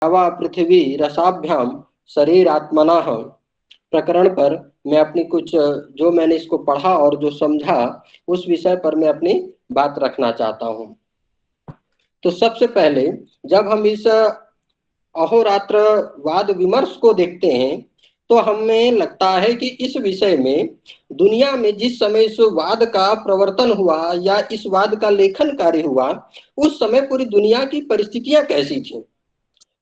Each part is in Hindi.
द्यावा पृथ्वी रसाभ्याम शरीर आत्मना प्रकरण पर मैं अपनी कुछ जो मैंने इसको पढ़ा और जो समझा उस विषय पर मैं अपनी बात रखना चाहता हूँ। तो सबसे पहले जब हम इस अहोरात्र वाद विमर्श को देखते हैं तो हमें लगता है कि इस विषय में दुनिया में जिस समय इस वाद का प्रवर्तन हुआ या इस वाद का लेखन कार्य हुआ उस समय पूरी दुनिया की परिस्थितियां कैसी थी,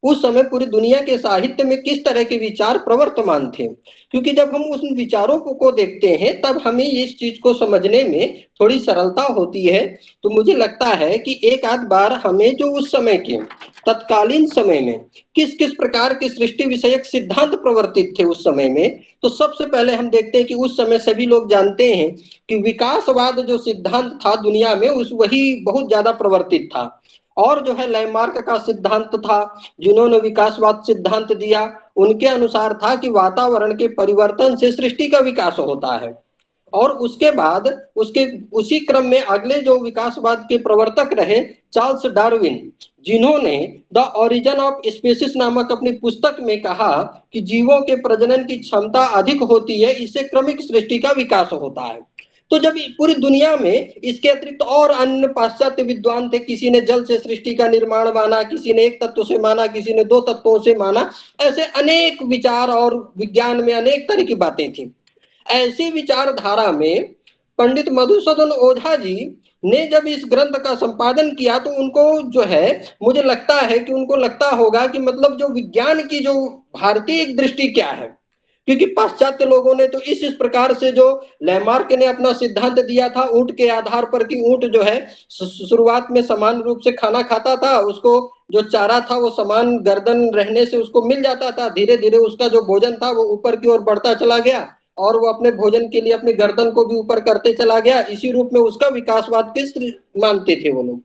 उस समय पूरी दुनिया के साहित्य में किस तरह के विचार प्रवर्तमान थे। क्योंकि जब हम उन विचारों को देखते हैं तब हमें इस चीज को समझने में थोड़ी सरलता होती है। तो मुझे लगता है कि एक आध बार हमें जो उस समय के तत्कालीन समय में किस किस प्रकार के सृष्टि विषयक सिद्धांत प्रवर्तित थे उस समय में, तो सबसे पहले हम देखते हैं कि उस समय सभी लोग जानते हैं कि विकासवाद जो सिद्धांत था दुनिया में उस वही बहुत ज्यादा प्रवर्तित था। और जो है लैमार्क का सिद्धांत था, जिन्होंने विकासवाद सिद्धांत दिया, उनके अनुसार था कि वातावरण के परिवर्तन से सृष्टि का विकास होता है। और उसके बाद उसके उसी क्रम में अगले जो विकासवाद के प्रवर्तक रहे चार्ल्स डार्विन, जिन्होंने द ओरिजिन ऑफ स्पीसीज नामक अपनी पुस्तक में कहा कि जीवों के प्रजनन की क्षमता अधिक होती है, इससे क्रमिक सृष्टि का विकास होता है। तो जब पूरी दुनिया में इसके अतिरिक्त और अन्य पाश्चात्य विद्वान थे, किसी ने जल से सृष्टि का निर्माण माना, किसी ने एक तत्व से माना, किसी ने दो तत्वों से माना, ऐसे अनेक विचार और विज्ञान में अनेक तरह की बातें थी। ऐसी विचारधारा में पंडित मधुसूदन ओझा जी ने जब इस ग्रंथ का संपादन किया तो उनको जो है मुझे लगता है कि उनको लगता होगा कि मतलब जो विज्ञान की जो भारतीय दृष्टि क्या है, क्योंकि पाश्चात्य लोगों ने तो इस प्रकार से जो लैमार्क ने अपना सिद्धांत दिया था ऊंट के आधार पर कि ऊंट जो है शुरुआत में समान रूप से खाना खाता था, उसको जो चारा था वो समान गर्दन रहने से उसको मिल जाता था, धीरे धीरे उसका जो भोजन था वो ऊपर की ओर बढ़ता चला गया और वो अपने भोजन के लिए अपनी गर्दन को भी ऊपर करते चला गया। इसी रूप में उसका विकासवाद किस मानते थे वो लोग।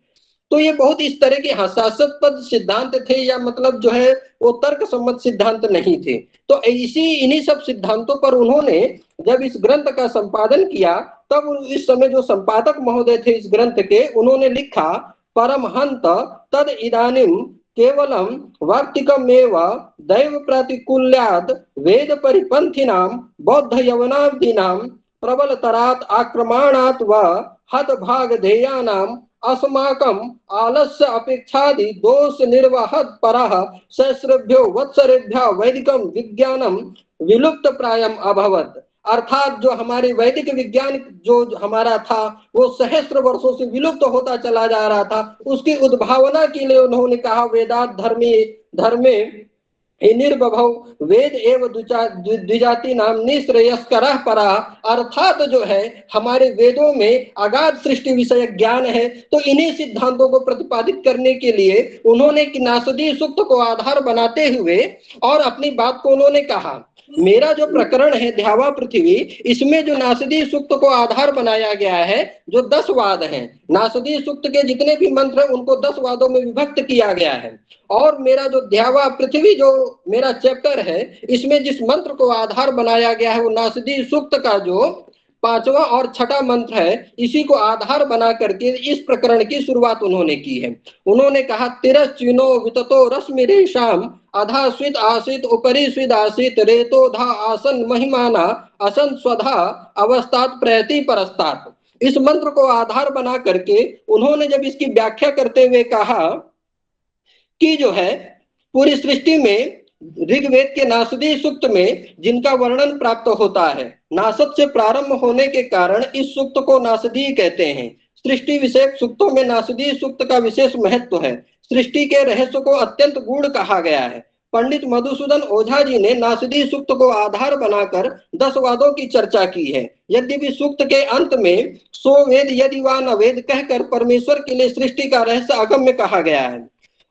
तो ये बहुत इस तरह के हसासतपद सिद्धांत थे या मतलब जो है वो तर्क सम्मत सिद्धांत नहीं थे। तो इसी इन्हीं सब सिद्धांतों पर उन्होंने जब इस ग्रंथ का संपादन किया तब इस समय जो संपादक महोदय थे इस ग्रंथ के, उन्होंने लिखा परमहंत तद इदानीम केवलम वार्तिकमेव दैव प्रतिकूल्याद वेद परिपंथिनां बौद्ध यवनादीनां प्रबलतरात् आक्रमणात् व हतभागधेयानां अस्माकं आलस्य अपेक्षादि दोष निर्वहत परः सहस्रेभ्यो वत्सरेभ्यः वैदिकं विज्ञानम विलुप्त प्रायम अभवत। अर्थात जो हमारे वैदिक विज्ञान जो हमारा था वो सहस्त्र वर्षों से विलुप्त होता चला जा रहा था, उसकी उद्भावना के लिए उन्होंने कहा वेदात धर्मे निर्भव वेद एवं द्विजाति नाम निश्रेयस्कर परा। अर्थात जो है हमारे वेदों में अगाध सृष्टि विषय ज्ञान है। तो इन्हीं सिद्धांतों को प्रतिपादित करने के लिए उन्होंने नासदी सूक्त को आधार बनाते हुए और अपनी बात को उन्होंने कहा, मेरा जो प्रकरण है ध्यावा पृथ्वी, इसमें जो नासदी सूक्त को आधार बनाया गया है, जो 10 वाद हैं, नासदी सूक्त के जितने भी मंत्र हैं उनको 10 वादों में विभक्त किया गया है। और मेरा जो ध्यावा पृथ्वी जो मेरा चैप्टर है, इसमें जिस मंत्र को आधार बनाया गया है वो नासदी सूक्त का जो 5वां और 6ठा मंत्र है, इसी को आधार बना करके इस प्रकरण की शुरुआत उन्होंने की है। उन्होंने कहा तिरश्चिनो विततो रश्मि रेशाम अधा स्वित आसित उपरि स्विद आसित रेतो धा आसन महिमाना असन स्वधा अवस्थात प्रयति परस्तात। इस मंत्र को आधार बना करके उन्होंने जब इसकी व्याख्या करते हुए कहा कि जो है पूरी सृष्टि में ऋग्वेद के नासदी सूक्त में जिनका वर्णन प्राप्त होता है, नासद से प्रारंभ होने के कारण इस सूक्त को नासदी कहते हैं। सृष्टि विषयक सूक्तों में नासदी सूक्त का विशेष महत्व है। सृष्टि के रहस्य को अत्यंत गूढ़ कहा गया है। पंडित मधुसूदन ओझा जी ने नासदी सूक्त को आधार बनाकर 10 वादों की चर्चा की है। यद्यपि सूक्त के अंत में सो वेद यदि वा न वेद कहकर परमेश्वर के लिए सृष्टि का रहस्य अगम्य कहा गया है।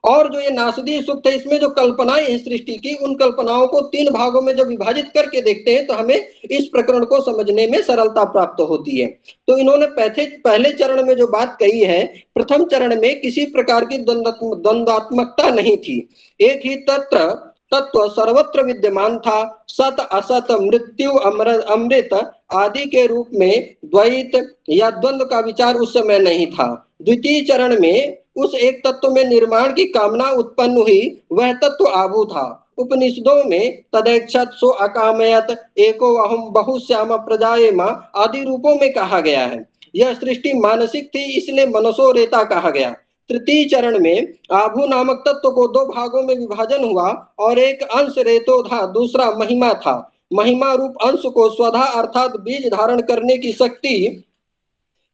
और जो ये नासदी सूक्त है इसमें जो कल्पनाएं हैं सृष्टि की, उन कल्पनाओं को 3 भागों में जब विभाजित करके देखते हैं तो हमें इस प्रकरण को समझने में सरलता प्राप्त होती है। तो इन्होंने पहले चरण में जो बात कही है, प्रथम चरण में किसी प्रकार की द्वंद्वात्मकता नहीं थी, एक ही तत्व सर्वत्र विद्यमान था। सत असत मृत्यु अमृत आदि के रूप में द्वैत या द्वंद्व का विचार उस समय नहीं था। द्वितीय चरण में उस एक तत्व में निर्माण की कामना उत्पन्न हुई, वह तत्व आभू था। उपनिषदों में तदैक्षत सो अकामयत एको अहम बहुश्याम प्रजाएम आदि रूपों में कहा गया है। यह सृष्टि मानसिक थी, इसलिए मनसो रेता कहा गया। तृतीय चरण में आभू नामक तत्व को दो भागों में विभाजन हुआ और एक अंश रेतो था, दूसरा महिमा था। महिमा रूप अंश को स्वधा अर्थात बीज धारण करने की शक्ति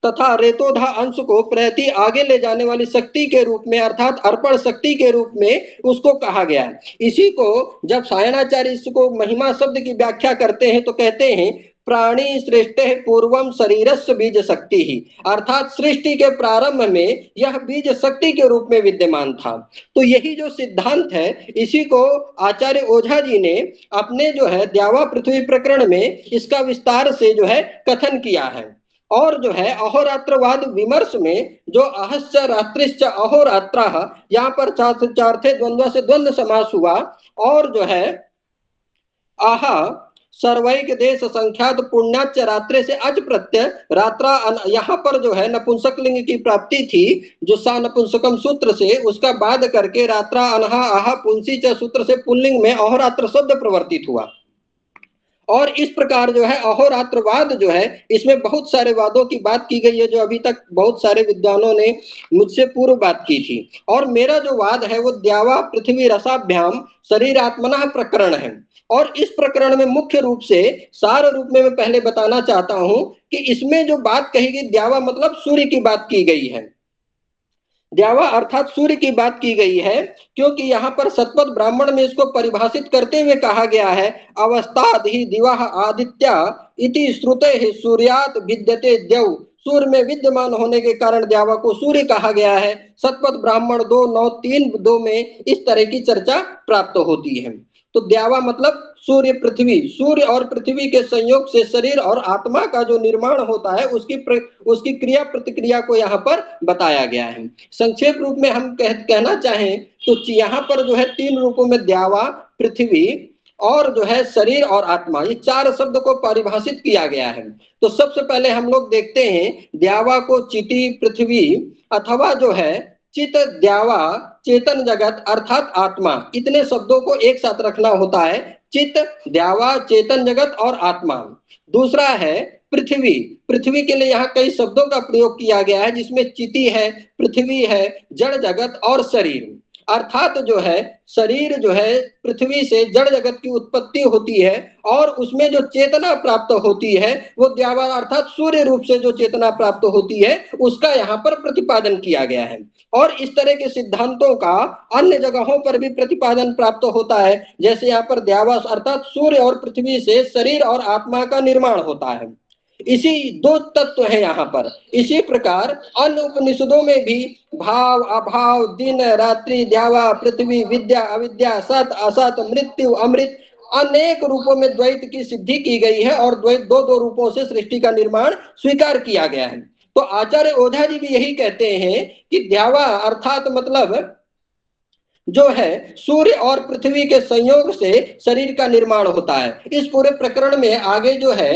तथा रेतोधा अंश को प्रति आगे ले जाने वाली शक्ति के रूप में अर्थात अर्पण शक्ति के रूप में उसको कहा गया है। इसी को जब सायणाचार्य इसको महिमा शब्द की व्याख्या करते हैं तो कहते हैं प्राणी श्रेष्ठ पूर्वम शरीरस्य बीज शक्ति ही, अर्थात सृष्टि के प्रारंभ में यह बीज शक्ति के रूप में विद्यमान था। तो यही जो सिद्धांत है इसी को आचार्य ओझा जी ने अपने जो है द्यावा पृथ्वी प्रकरण में इसका विस्तार से जो है कथन किया है। और जो है अहोरात्रवाद विमर्श में जो अहश्च रात्रिश्च अहोरात्रः, यहाँ पर चार्थे द्वंद्व से द्वंद्व समास हुआ और जो है आहा सर्वैक देश संख्यात पुण्याच रात्रे से अच प्रत्यय रात्रा, यहाँ पर जो है नपुंसक लिंग की प्राप्ति थी जो सा नपुंसकम सूत्र से, उसका बाद करके रात्रा अनहा आहा पुंसी च सूत्र से पुल्लिंग में अहोरात्र शब्द प्रवर्तित हुआ। और इस प्रकार जो है अहोरात्रवाद जो है इसमें बहुत सारे वादों की बात की गई है जो अभी तक बहुत सारे विद्वानों ने मुझसे पूर्व बात की थी। और मेरा जो वाद है वो द्यावा पृथ्वी रसाभ्याम शरीरात्मनः प्रकरण है। और इस प्रकरण में मुख्य रूप से सार रूप में मैं पहले बताना चाहता हूं कि इसमें जो बात कही गई द्यावा मतलब सूर्य की बात की गई है। द्यावा अर्थात सूर्य की बात की गई है, क्योंकि यहाँ पर सतपथ ब्राह्मण में इसको परिभाषित करते हुए कहा गया है अवस्थाद ही दिवा आदित्य इति श्रुते सूर्यात विद्यते द्यौ, सूर्य में विद्यमान होने के कारण द्यावा को सूर्य कहा गया है। सतपथ ब्राह्मण 2:9-3-2 में इस तरह की चर्चा प्राप्त होती है। तो द्यावा मतलब सूर्य पृथ्वी, सूर्य और पृथ्वी के संयोग से शरीर और आत्मा का जो निर्माण होता है उसकी क्रिया प्रतिक्रिया को यहाँ पर बताया गया है। संक्षेप रूप में हम कहना चाहें तो यहाँ पर जो है 3 रूपों में द्यावा, पृथ्वी और जो है शरीर और आत्मा, ये 4 शब्द को परिभाषित किया गया है। तो सबसे पहले हम लोग देखते हैं द्यावा को चिति पृथ्वी अथवा जो है चित द्यावा चेतन जगत अर्थात आत्मा, इतने शब्दों को एक साथ रखना होता है। चित द्यावा चेतन जगत और आत्मा। दूसरा है पृथ्वी, पृथ्वी के लिए यहाँ कई शब्दों का प्रयोग किया गया है जिसमें चिति है, पृथ्वी है, जड़ जगत और शरीर। अर्थात जो है शरीर जो है पृथ्वी से जड़ जगत की उत्पत्ति होती है और उसमें जो चेतना प्राप्त होती है वो द्यावा अर्थात सूर्य रूप से जो चेतना प्राप्त होती है उसका यहाँ पर प्रतिपादन किया गया है। और इस तरह के सिद्धांतों का अन्य जगहों पर भी प्रतिपादन प्राप्त होता है, जैसे यहाँ पर द्यावा अर्थात सूर्य और पृथ्वी से शरीर और आत्मा का निर्माण होता है। इसी 2 तत्व है यहाँ पर। इसी प्रकार अन्य उपनिषदों में भी भाव अभाव दिन रात्रि द्यावा पृथ्वी विद्या अविद्या सत असत मृत्यु अमृत अनेक रूपों में द्वैत की सिद्धि की गई है और द्वैत 2 रूपों से सृष्टि का निर्माण स्वीकार किया गया है। तो आचार्य ओझा जी भी यही कहते हैं कि द्यावा अर्थात मतलब जो है सूर्य और पृथ्वी के संयोग से शरीर का निर्माण होता है। इस पूरे प्रकरण में आगे जो है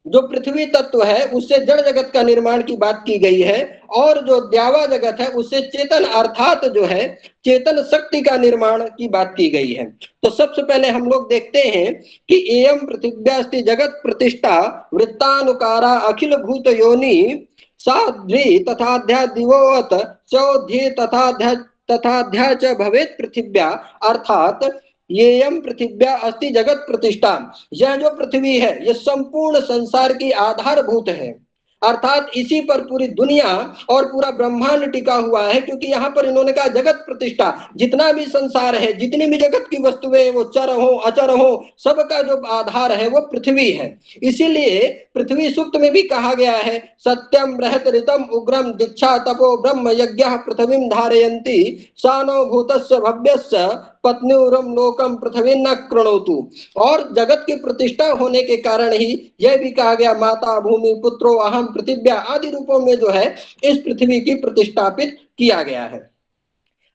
जो पृथ्वी तत्व है उससे जड़ जगत का निर्माण की बात की गई है और जो द्यावा जगत है उससे चेतन अर्थात जो है चेतन शक्ति का निर्माण की बात की गई है। तो सबसे पहले हम लोग देखते हैं कि एयं पृथिव्यास्ति जगत प्रतिष्ठा वृत्तानुकारा अखिल भूत योनि साध्वी तथाध्या दिवोवत चौध्य तथाध्या च भवेत पृथिव्या, अर्थात येयम पृथिव्या अस्ति जगत प्रतिष्ठा, यह जो पृथ्वी है यह संपूर्ण संसार की आधारभूत है। अर्थात इसी पर पूरी दुनिया और पूरा ब्रह्मांड टिका हुआ है, क्योंकि यहाँ पर इन्होंने कहा जगत प्रतिष्ठा, जितना भी संसार है जितनी भी जगत की वस्तुएं वो चर हो अचर हो सबका जो आधार है वो पृथ्वी है। इसीलिए पृथ्वी सूक्त में भी कहा गया है सत्यम बृहत ऋतम उग्रम दीक्षा तपो ब्रह्म यज्ञ पृथ्वीं धारयन्ति सानो भूतस्य भव्यस्य पत्न्युरम लोकम पृथ्वी न कृणोतु। और जगत की प्रतिष्ठा होने के कारण ही यह भी कहा गया माता भूमि पुत्रो अहम पृथिव्या आदि रूपों में जो है इस पृथ्वी की प्रतिष्ठापित किया गया है।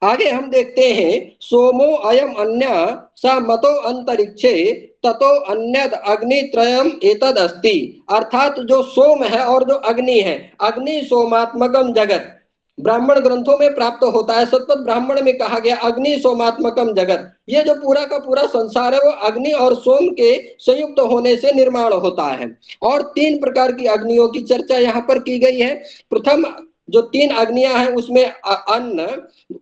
आगे हम देखते हैं सोमो अयम अन्य सा मतो अंतरिक्षे ततो अन्यद अग्नि त्रयम एतद अस्ति, अर्थात जो सोम है और जो अग्नि है, अग्नि सोमात्मकम जगत, ब्राह्मण ग्रंथों में प्राप्त होता है। सतपथ ब्राह्मण में कहा गया अग्नि सोमात्मकम जगत, ये जो पूरा का पूरा संसार है वो अग्नि और सोम के संयुक्त होने से निर्माण होता है। और 3 प्रकार की अग्नियों की चर्चा यहाँ पर की गई है। प्रथम जो 3 अग्नियां हैं उसमें अन्न,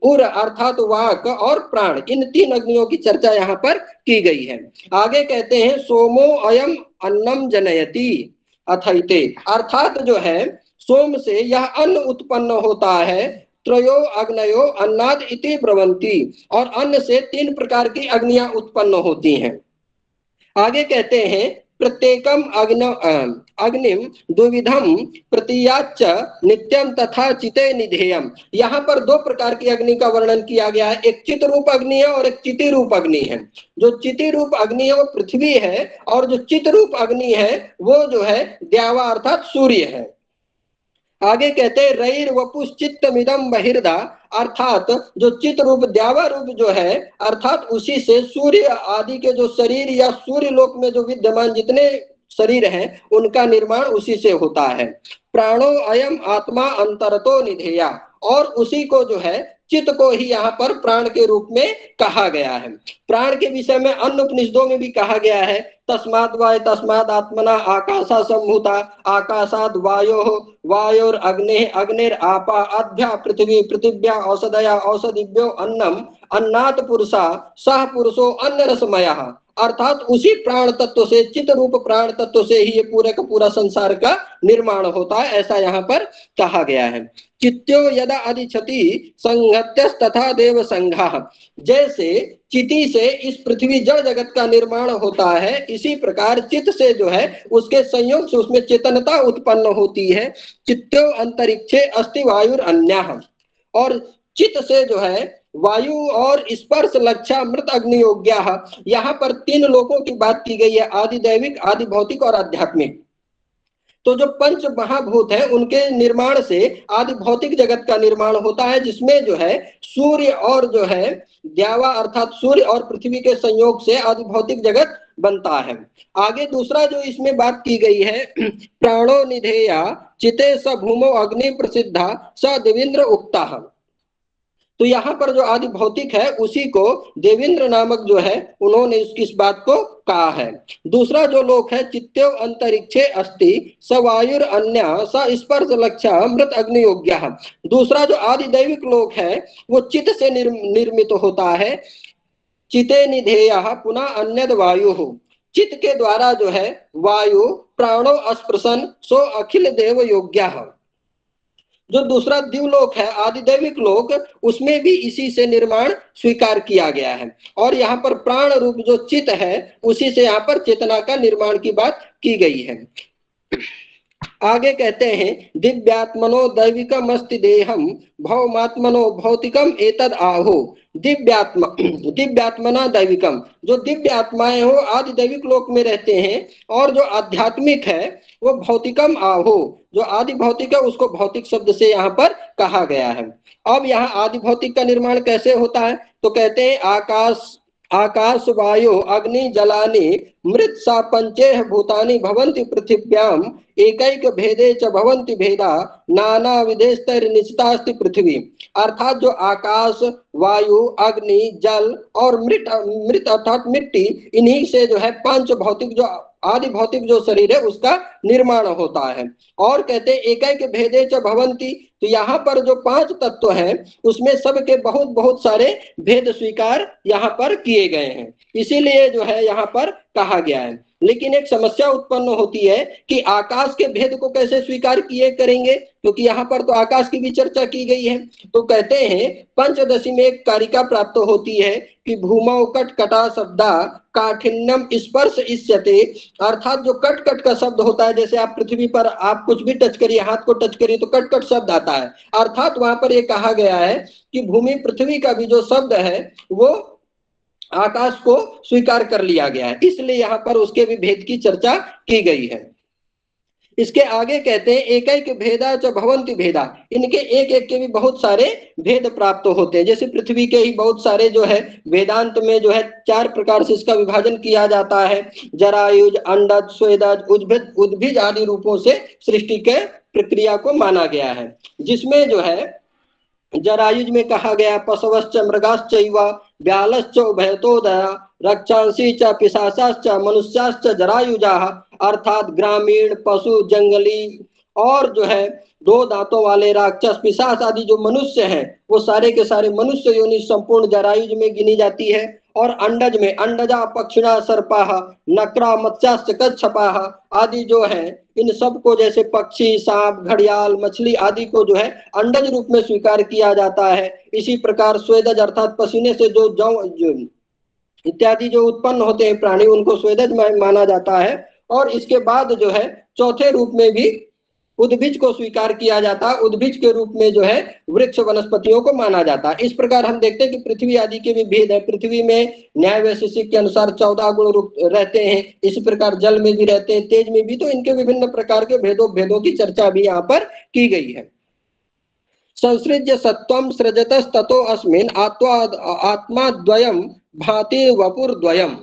उर अर्थात वाक और प्राण, इन 3 अग्नियों की चर्चा यहाँ पर की गई है। आगे कहते हैं सोमो अयम अन्नम जनयति अथैते, अर्थात जो है सोम से यह अन्न उत्पन्न होता है। त्रयो अग्नयो अन्नाद इति ब्रवंती, और अन्न से 3 प्रकार की अग्नियां उत्पन्न होती हैं। आगे कहते हैं प्रत्येकम अग्निम द्विविधम प्रतीयाच नित्यम तथा चिते निधेयम, यहाँ पर 2 प्रकार की अग्नि का वर्णन किया गया है। एक चित रूप अग्नि है और एक चिति रूप अग्नि है। जो चिति रूप अग्नि है वो पृथ्वी है, और जो चित रूप अग्नि है वो जो है द्यावा अर्थात सूर्य है। आगे कहते हैं रईर वपुश्चित्तमिदम बहिर्दा, अर्थात जो चित रूप द्यावा रूप जो है अर्थात उसी से सूर्य आदि के जो शरीर या सूर्य लोक में जो विद्यमान जितने शरीर हैं उनका निर्माण उसी से होता है। प्राणो अयम आत्मा अंतरतो निधेया, और उसी को जो है चित्त को ही यहाँ पर प्राण के रूप में कहा गया है। प्राण के विषय में अन्य उपनिषदों में भी कहा गया है तस्माद वाय तस्माद आत्मना आकाशा संभूता आकाशाद वायो वायोर अग्ने अग्निर आपा अध्या पृथ्वी पृथिव्या औषधया औषधिभ्यो अन्नम अन्नात पुरुषा सह पुरुषो अन्न रसमया, अर्थात उसी प्राण तत्व से चित रूप प्राण तत्व से ही ये पूरे का पूरा संसार का निर्माण होता है, ऐसा यहाँ पर कहा गया है। चित्तो यदा अधिछति संहत्यस तथा देव संघा, जैसे चिति से इस पृथ्वी जड़ जगत का निर्माण होता है इसी प्रकार चित्त से जो है उसके संयोग से उसमें चेतनता उत्पन्न होती है। चित्तो अंतरिक्षे अस्ति वायुर अन्यः, और चित्त से जो है वायु और स्पर्श लक्षा मृत अग्नि योग्या, यहाँ पर 3 लोकों की बात की गई है, आदि दैविक आदि भौतिक और आध्यात्मिक। तो जो पंच महाभूत है उनके निर्माण से आदि भौतिक जगत का निर्माण होता है, जिसमें जो है सूर्य और जो है द्यावा अर्थात सूर्य और पृथ्वी के संयोग से आदि भौतिक जगत बनता है। आगे दूसरा जो इसमें बात की गई है प्राणो निधेया चिते स भूमो अग्नि प्रसिद्धा स देवेंद्र उक्ता, तो यहाँ पर जो आदि भौतिक है उसी को देवेंद्र नामक जो है उन्होंने इस बात को कहा है। दूसरा जो लोक है चित्तो अंतरिक्षे अस्ति स वायुर अन्य स स्पर्श लक्षा मृत अग्नि योग्य, दूसरा जो आदि दैविक लोक है वो चित्त से निर्मित होता है। चिते निधेय पुनः अन्यद वायु हो, चित्त के द्वारा जो है वायु प्राणो अस्पृशन सो अखिल देव योग्य, जो दूसरा दिवलोक है आदिदैविक लोक उसमें भी इसी से निर्माण स्वीकार किया गया है। और यहाँ पर प्राण रूप जो चित्त है उसी से यहाँ पर चेतना का निर्माण की बात की गई है। आगे कहते हैं दिव्यात्मनो दैविकम अस्ति देहम भौमात्मनो भौतिकम एतद आहो, दिव्यात्मना दैविकम, जो दिव्य आत्माएं हो आदि दैविक लोक में रहते हैं, और जो आध्यात्मिक है वो भौतिकम आहो, जो आदि भौतिक है उसको भौतिक शब्द से यहाँ पर कहा गया है। अब यहाँ आदि भौतिक का निर्माण कैसे होता है तो कहते हैं आकाश वायु अग्नि जलानि मृत सा पंचेह भूतानि भवन्ति पृथिव्याम एकैक भेदे च भवन्ति भेदा नाना विधेस्तर निश्चितास्ति पृथ्वी, अर्थात जो आकाश वायु अग्नि जल और मृत अर्थात मिट्टी, इन्हीं से जो है पंच भौतिक जो आदि भौतिक जो शरीर है उसका निर्माण होता है। और कहते एक भेदे च भवंती, तो यहाँ पर जो 5 तत्व हैं उसमें सबके बहुत बहुत सारे भेद स्वीकार यहाँ पर किए गए हैं, इसीलिए जो है यहाँ पर कहा गया है। लेकिन एक समस्या उत्पन्न होती है कि आकाश के भेद को कैसे स्वीकार किए करेंगे, क्योंकि यहाँ पर तो आकाश की भी चर्चा की गई है। तो कहते हैं पंचदशी में एक कारिका प्राप्त होती है कि भूमौ कट कटा शब्दा काठिन्यम स्पर्श इष्यते, अर्थात जो कट कट का शब्द होता है, जैसे आप पृथ्वी पर आप कुछ भी टच करिए, हाथ को टच करिए तो कट कट शब्द आता है, अर्थात वहां पर ये कहा गया है कि भूमि पृथ्वी का भी जो शब्द है वो आकाश को स्वीकार कर लिया गया है, इसलिए यहाँ पर उसके भी भेद की चर्चा की गई है। इसके आगे कहते हैं एकैक भेदा च भवन्ति भेदा, इनके एक एक के भी बहुत सारे भेद प्राप्त होते हैं। जैसे पृथ्वी के ही बहुत सारे जो है वेदांत में जो है 4 प्रकार से इसका विभाजन किया जाता है, जरायुज अंडज स्वेदज उद्भिज आदि रूपों से सृष्टि के प्रक्रिया को माना गया है, जिसमें जो है जरायुज में कहा गया पशवश्च मृगाश्च व्यालश्च उभयतोदया रक्षांसी च पिशाचाश्च मनुष्याश्च जरायुजा, अर्थात ग्रामीण पशु जंगली और जो है दो दांतों वाले राक्षस पिशाच आदि जो मनुष्य हैं वो सारे के सारे मनुष्य योनि संपूर्ण जरायुज में गिनी जाती है। और अंडज में अंडजा पक्षिणा सर्पाह नकरा मत्स्याश्च कच्छपाह आदि जो है इन सब को जैसे पक्षी सांप घड़ियाल मछली आदि को जो है अंडज रूप में स्वीकार किया जाता है। इसी प्रकार स्वेदज अर्थात पसीने से जो इत्यादि जो उत्पन्न होते हैं प्राणी उनको स्वेदज माना जाता है। और इसके बाद जो है चौथे रूप में भी उद्भिज को स्वीकार किया जाता है। उद्भिज के रूप में जो है वृक्ष वनस्पतियों को माना जाता है। इस प्रकार हम देखते हैं कि पृथ्वी आदि के भी भेद है। पृथ्वी में न्याय वैशेषिक के अनुसार 14 गुण रहते हैं। इसी प्रकार जल में भी रहते हैं, तेज में भी, तो इनके विभिन्न प्रकार के भेदों की चर्चा भी यहाँ पर की गई है। संसृज्य सत्वम सृजतस्ततो अस्मिन् आत्मा द्वयम भाति वपुर द्वयम,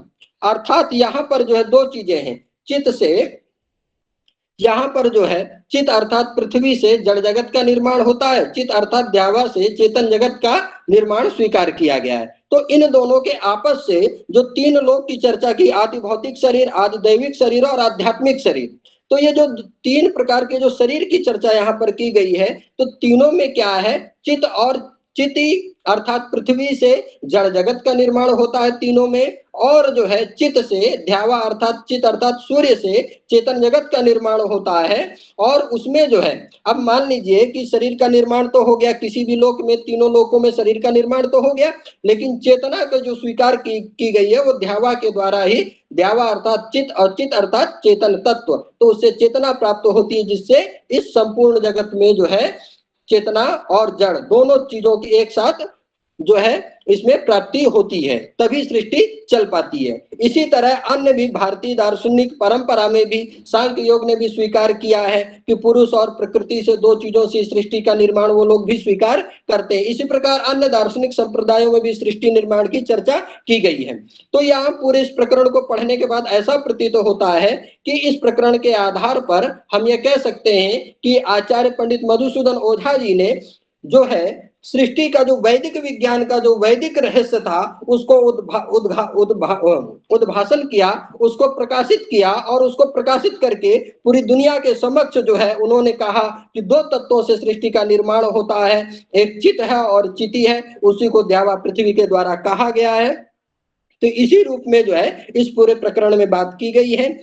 अर्थात यहाँ पर जो है दो चीजें हैं। चित्त से यहाँ पर जो है चित अर्थात पृथ्वी से जड़ जगत का निर्माण होता है, चित अर्थात द्यावा से चेतन जगत का निर्माण स्वीकार किया गया है। तो इन दोनों के आपस से जो तीन लोक की चर्चा की, आदि भौतिक शरीर, आदि दैविक शरीर और आध्यात्मिक शरीर, तो ये जो तीन प्रकार के जो शरीर की चर्चा यहाँ पर की गई है, तो तीनों में क्या है, चित और चिति अर्थात पृथ्वी से जड़ जगत का निर्माण होता है तीनों में, और जो है चित से ध्यावा अर्थात चित अर्थात सूर्य से चेतन जगत का निर्माण होता है। और उसमें जो है अब मान लीजिए कि शरीर का निर्माण तो हो गया, किसी भी लोक में तीनों लोकों में शरीर का निर्माण तो हो गया, लेकिन चेतना का जो स्वीकार की गई है वो ध्यावा के द्वारा ही, ध्यावा अर्थात चित और चित अर्थात चेतन तत्व, तो उससे चेतना प्राप्त होती है जिससे इस संपूर्ण जगत में जो है चेतना और जड़ दोनों चीजों की एक साथ जो है इसमें प्राप्ति होती है, तभी सृष्टि चल पाती है। इसी तरह अन्य भी भारतीय दार्शनिक परंपरा में भी सांख्य योग ने भी स्वीकार किया है कि पुरुष और प्रकृति से दो चीजों से सृष्टि का निर्माण वो लोग भी स्वीकार करते हैं। इसी प्रकार अन्य दार्शनिक संप्रदायों में भी सृष्टि निर्माण की चर्चा की गई है। तो यहाँ पूरे इस प्रकरण को पढ़ने के बाद ऐसा प्रतीत होता है कि इस प्रकरण के आधार पर हम ये कह सकते हैं कि आचार्य पंडित मधुसूदन ओझा जी ने जो है सृष्टि का जो वैदिक विज्ञान का जो वैदिक रहस्य था उसको उद्भाषण किया, उसको प्रकाशित किया, और उसको प्रकाशित करके पूरी दुनिया के समक्ष जो है उन्होंने कहा कि दो तत्वों से सृष्टि का निर्माण होता है, एक चित है और चिति है, उसी को द्यावा पृथ्वी के द्वारा कहा गया है। तो इसी रूप में जो है इस पूरे प्रकरण में बात की गई है।